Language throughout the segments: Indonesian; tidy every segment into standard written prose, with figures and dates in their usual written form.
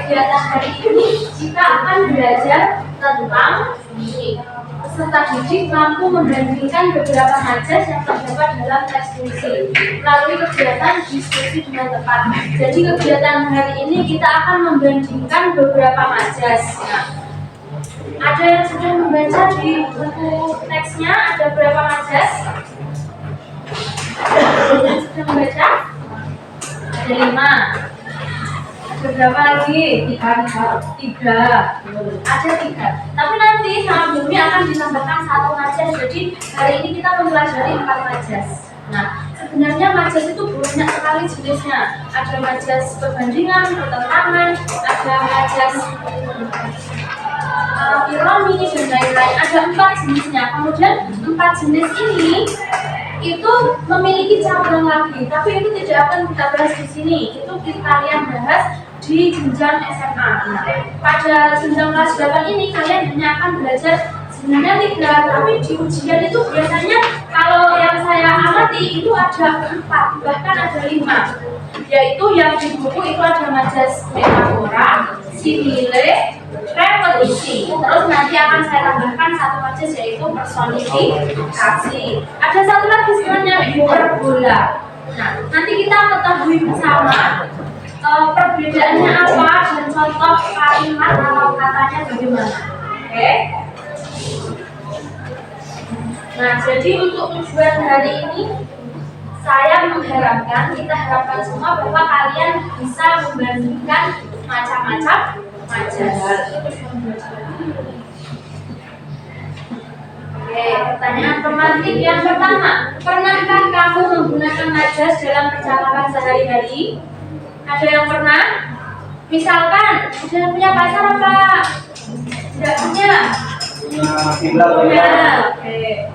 kegiatan hari ini kita akan belajar tentang peserta didik mampu membandingkan beberapa majas yang terdapat dalam teks puisi melalui kegiatan diskusi dengan tepat. Jadi kegiatan hari ini kita akan membandingkan beberapa majas. Nah, ada yang sudah membaca di buku teksnya, ada berapa majas? Yang sudah membaca? Ada 5. Ada berapa lagi? 3. Ada 3. Tapi nanti sama Bumi akan ditambahkan 1 majas. Jadi hari ini kita mempelajari 4 majas. Nah, sebenarnya majas itu banyak sekali jenisnya. Ada majas perbandingan, pertentangan, ada majas ironi dan lain-lain. Ada 4 jenisnya. Kemudian 4 jenis ini itu memiliki cabang lagi, tapi itu tidak akan kita bahas di sini. Itu kalian bahas di jenjang SMA. Nah, pada jenjang kelas 8 ini kalian hanya akan belajar sebenarnya 3, tapi di ujian itu biasanya kalau yang saya amati itu ada 4, bahkan ada 5. Yaitu yang di buku itu ada majas metafora, simile, repetisi. Terus nanti akan saya tambahkan 1 majas yaitu personifikasi. Ada 1 lagi sebenarnya hiperbola. Nah, nanti kita ketahui bersama perbedaannya apa dan contoh kalimat atau katanya bagaimana. Oke? Nah, jadi untuk tujuan hari ini kita harapkan semua bahwa kalian bisa membandingkan macam-macam majas. Oke, pertanyaan tematik yang pertama, pernahkah kamu menggunakan majas dalam percakapan sehari-hari? Ada yang pernah? Misalkan, sudah punya pacar apa? Tidak punya? Punya. Oke.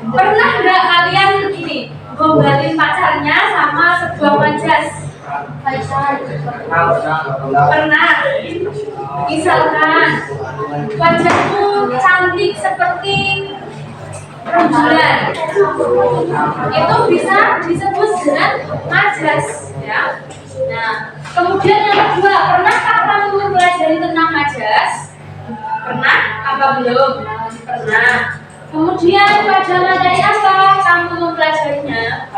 Pernah nggak kalian ini gombalin pacarnya sama sebuah majas? Pernah. Misalkan wajahmu cantik seperti rembulan, itu bisa disebut dengan majas, ya. Nah, kemudian yang kedua, pernahkah kamu mempelajari tentang majas? Pernah? Apa belum? Pernah. Kemudian pada materi apa kamu mempelajarinya?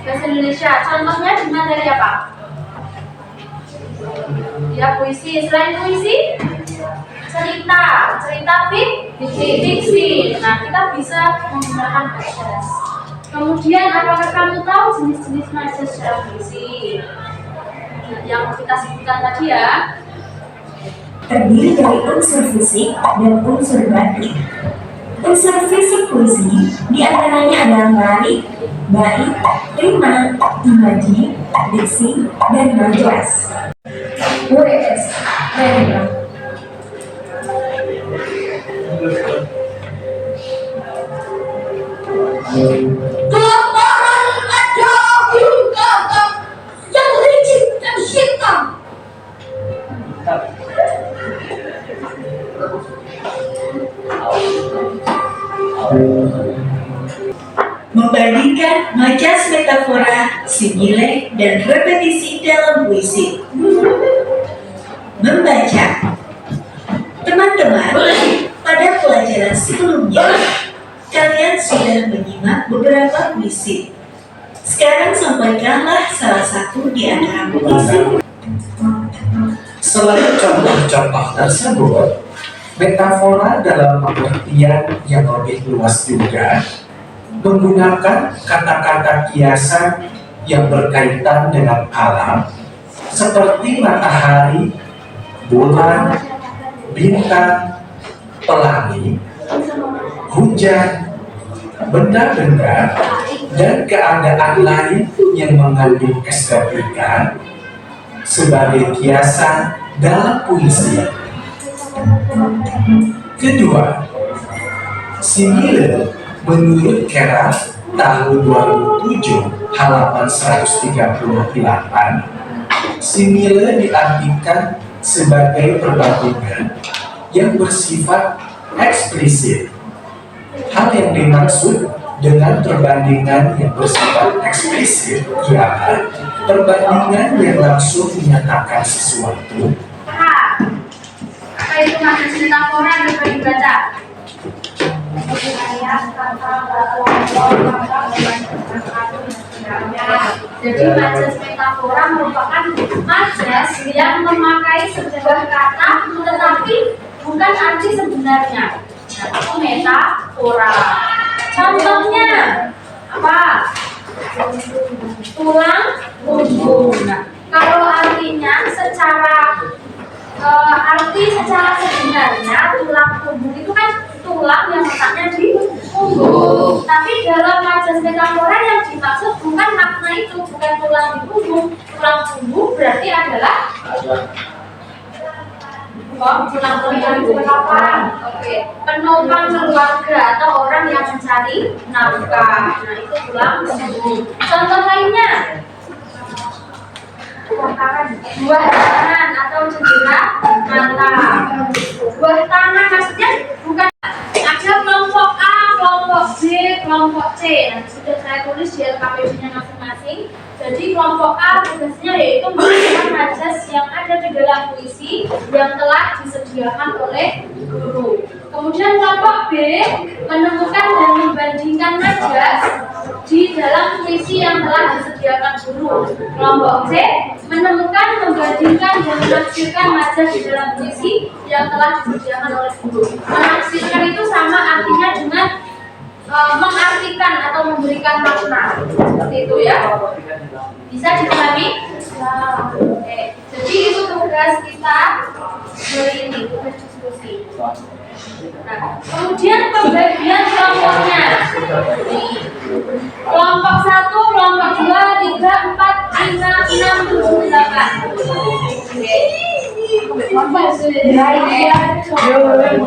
Bahasa Indonesia. Contohnya di materi apa? Ya, puisi. Selain puisi, cerita fiksi. Nah, kita bisa menggunakan majas. Kemudian, apakah kamu tahu jenis-jenis majas dalam puisi? Yang kita sebutkan tadi ya. Terdiri dari unsur fisik dan unsur batin. Unsur fisik puisi diantaranya adalah barik, bait, rima, imaji, diksi, dan majas. WS, rima. Kelaparan ada burung gagak yang licik dan hitam. Membandingkan majas metafora, simile, dan repetisi dalam puisi. Membaca. Teman-teman, pada pelajaran sebelumnya, kalian sudah menyimak beberapa puisi. Sekarang sampaikanlah salah satu di antara puisi. Selain contoh-contoh tersebut, metafora dalam pengertian yang lebih luas juga menggunakan kata-kata kiasan yang berkaitan dengan alam seperti matahari, bulan, bintang, pelangi, hujan, benda-benda, dan keadaan lain yang mengandung estetika sebagai kiasan dalam puisi. Kedua, simile menurut Keras tahun 2007 halaman 138, simile diartikan sebagai perbandingan yang bersifat eksplisit. Hal yang dimaksud dengan perbandingan yang bersifat eksplisit ialah Perbandingan yang langsung menyatakan sesuatu. Apa itu maksud metafora? Coba dibaca. Jadi majas metafora merupakan majas yang memakai sebuah kata tetapi bukan arti sebenarnya. Nah, itu metafora. Contohnya apa? Tulang punggung. Nah, kalau artinya arti secara sebenarnya tulang punggung itu kan tulang yang letaknya di punggung. Tapi dalam majas metafora yang dimaksud bukan makna itu, bukan tulang di punggung. Tulang punggung berarti adalah tulang punggung itu apa? Oke, penopang keluarga atau orang yang mencari nafkah. Nah, itu tulang punggung. Contoh lainnya, buah tangan atau jendela mata. Buah tangan maksudnya bukan ada kelompok A, kelompok B, kelompok C. Nah, sudah saya tulis di LKPD-nya masing-masing. Jadi kelompok A tugasnya yaitu mengajarkan majas yang ada di dalam puisi yang telah disediakan oleh guru. Kemudian kelompok B menemukan dan membandingkan majas di dalam puisi yang telah disediakan guru. Kelompok C menemukan, membandingkan dan menafsirkan majas di dalam puisi yang telah disediakan oleh guru. Menafsirkan itu sama artinya dengan mengartikan atau memberikan makna, seperti itu ya. Bisa dipahami? Oke. Jadi itu tugas kita hari ini, tugas diskusi. Nah, kemudian pembagian kelompoknya. Kelompok 1, kelompok 2, 3, 4, 5, 6, 7, 8.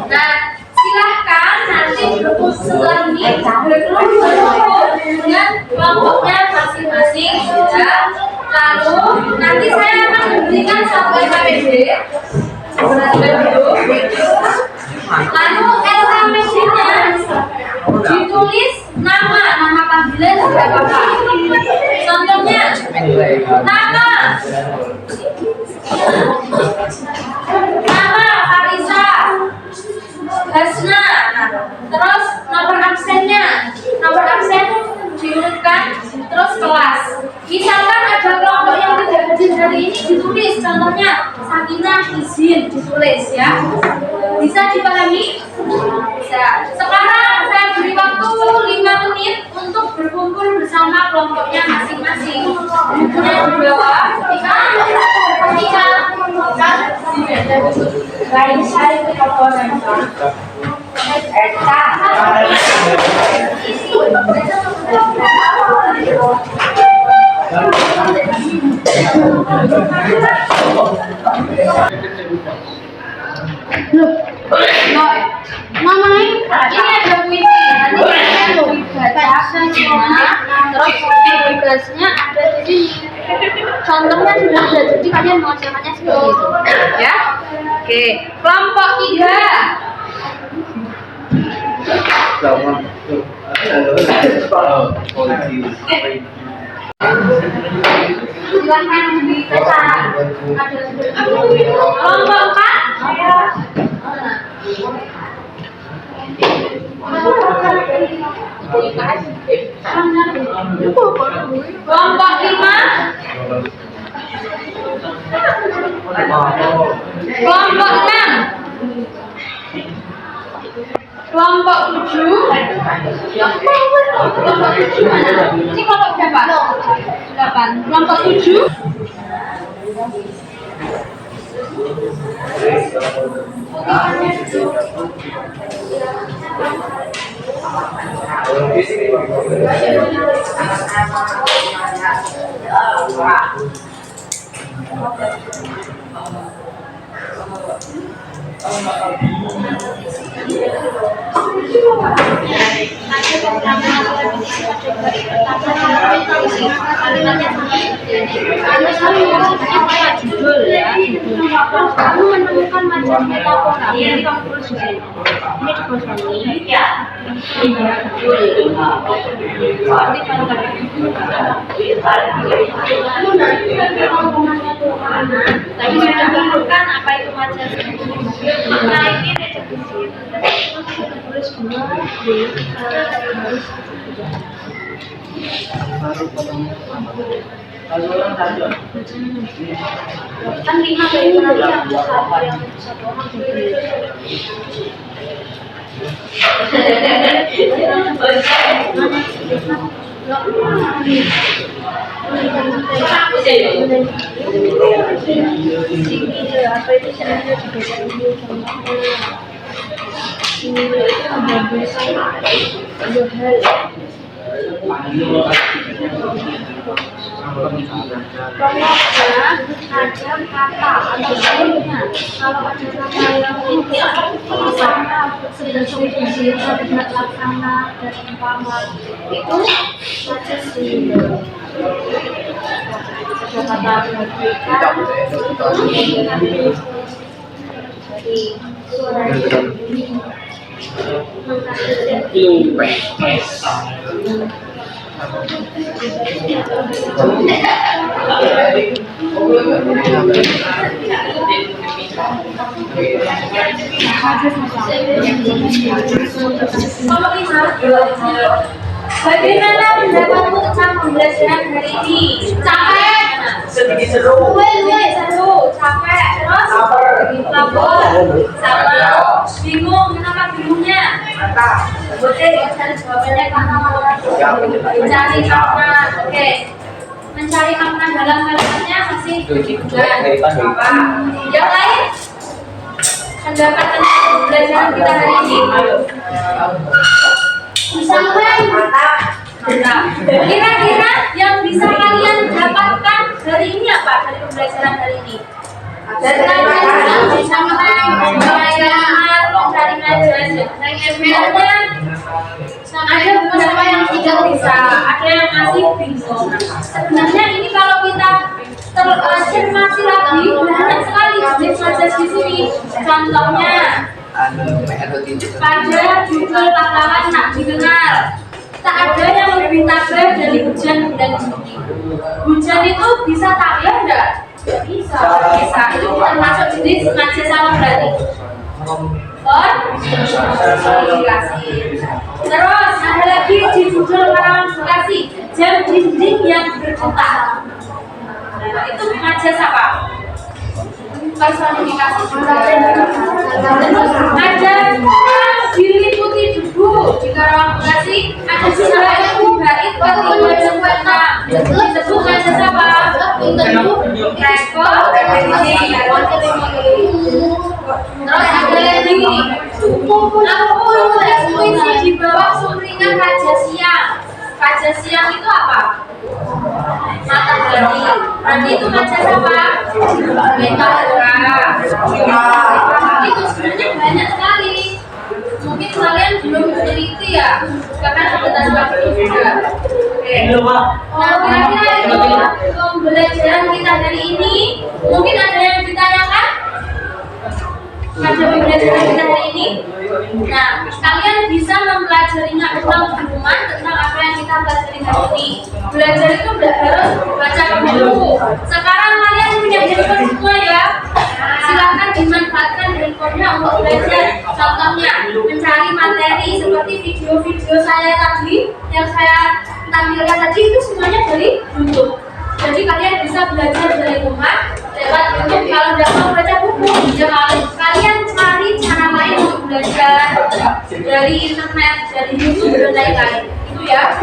Nah, silahkan nanti setelah ini berkumpul dengan kelompoknya masing-masing ya. Lalu nanti saya akan memberikan satu LKPD. Lalu LKPD-nya ditulis nama panggilan juga apa? Contohnya nama Farisa, Hasna, terus nomor absennya, nomor absen diurutkan, terus kelas. Misalkan ada kelompok yang tidak hadir hari ini ditulis, contohnya Sakinah izin ditulis ya. Bisa dipahami? Bisa. Sekarang saya beri waktu 5 menit untuk berkumpul bersama kelompoknya masing-masing. Bukunya di bawah. Baik, saya ke laporan. Mama ini ada puisi. Nanti saya mau baca semua. Terus tugasnya ada di sini. Contohnya sudah ada. Jadi kalian mengerjakannya seperti itu. Ya. Oke. Kelompok 3. Silahkan dibaca. Kelompok 4. Kelompok 5. Kelompok 6. Kelompok 7. Kelompok 7 mana? Ini kelompok berapa? 8. Kelompok 7. Judul ya. kamu menemukan macam metafora. Jadi kamu tulis di sini. Ini dikosongin. Ya. Nanti kalau tadi sudah menemukan apa itu macam. Nah ini definisi. Tulis dulu. Kan 5 dari berarti yang bisa orang apa itu sebenarnya ada kata adanya. Kalau ada kata yang sama seperti tidak laksana dan umpama itu saja sih. Kata bagaimana pendapatmu tentang pembelajaran hari ini? Capek? Sedikit seru. Seru, capek, terus lapar, sama bingung, kenapa bingungnya? Oke, cari jawabannya karena mencari makna. Oke, mencari makna dalam kalimatnya masih bukan apa? Yang lain? Pendapat tentang pembelajaran kita hari ini? Sampai mantap. Kira-kira yang bisa kalian dapatkan hari ini apa dari pembelajaran hari ini? Ada beberapa yang tidak bisa, ada yang masih bingung. Sebenarnya ini kalau kita cermati lagi banyak sekali jenis majas di sini. Contohnya pada judul pahlawan nak dikenal. Tak ada yang lebih tabah dari hujan dan judi. Hujan itu bisa tabah enggak? Bisa. Itu termasuk jenis majas apa berarti? Komunikasi. Terus ada lagi di judul pahlawan Bekasi, jam dinding yang bergetar. Nah, itu majas apa? Personifikasi juga. Terus ada diliputi debu di Karawang Bekasi, ada juga yang bait kelima dan keenam. Itu majas apa? Rekor, repetisi. Terus ada lagi puisi di bawah sumringan Raja Siang. Raja Siang itu apa? Mata berarti. Berarti itu majas apa? Metafora. Itu sebenarnya banyak sekali. Mungkin kalian belum teliti ya, karena sebentar waktu juga. Oke. Nah, kira-kira itu pembelajaran kita hari ini. Mungkin ada yang ditanyakan? Pada pembelajaran kita hari ini. Nah, kalian bisa mempelajarinya ulang di rumah tentang apa yang kita pelajari hari ini. Belajar itu tidak harus baca buku. Sekarang kalian punya handphone semua ya. Silahkan dimanfaatkan handphonenya untuk belajar. Contohnya, mencari materi seperti video-video saya tadi yang saya tampilkan tadi itu semuanya dari YouTube. Jadi kalian bisa belajar dari rumah lewat YouTube. Kalau tidak mau baca buku, jangan kalian cari cara lain untuk belajar dari internet, dari YouTube dan lain-lain. Itu ya.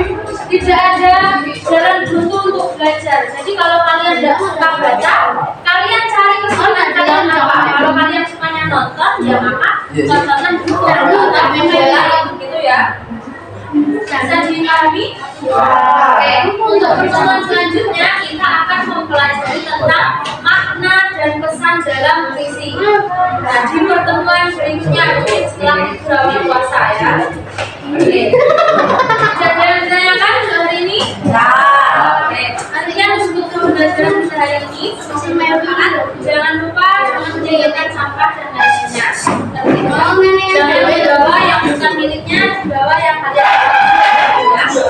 Tidak ada jalan buntu untuk belajar. Jadi kalau kalian tidak suka baca, kalian cari kesenangan kalian apa. Kalau kalian sukanya nonton, ya maka tontonan juga nonton lain gitu ya. Bisa dipahami? Oke, untuk pertemuan selanjutnya kita akan mempelajari tentang makna dan pesan dalam puisi. Nah, di pertemuan berikutnya setelah terawih puasa ya. Oke. Ada yang ditanyakan hari ini? Ya. Oke. Nanti kan untuk pembelajaran kita hari ini jangan lupa menjadikan sampah dan lainnya. Jangan dibawa yang bukan miliknya, dibawa yang kalian. Terima kasih.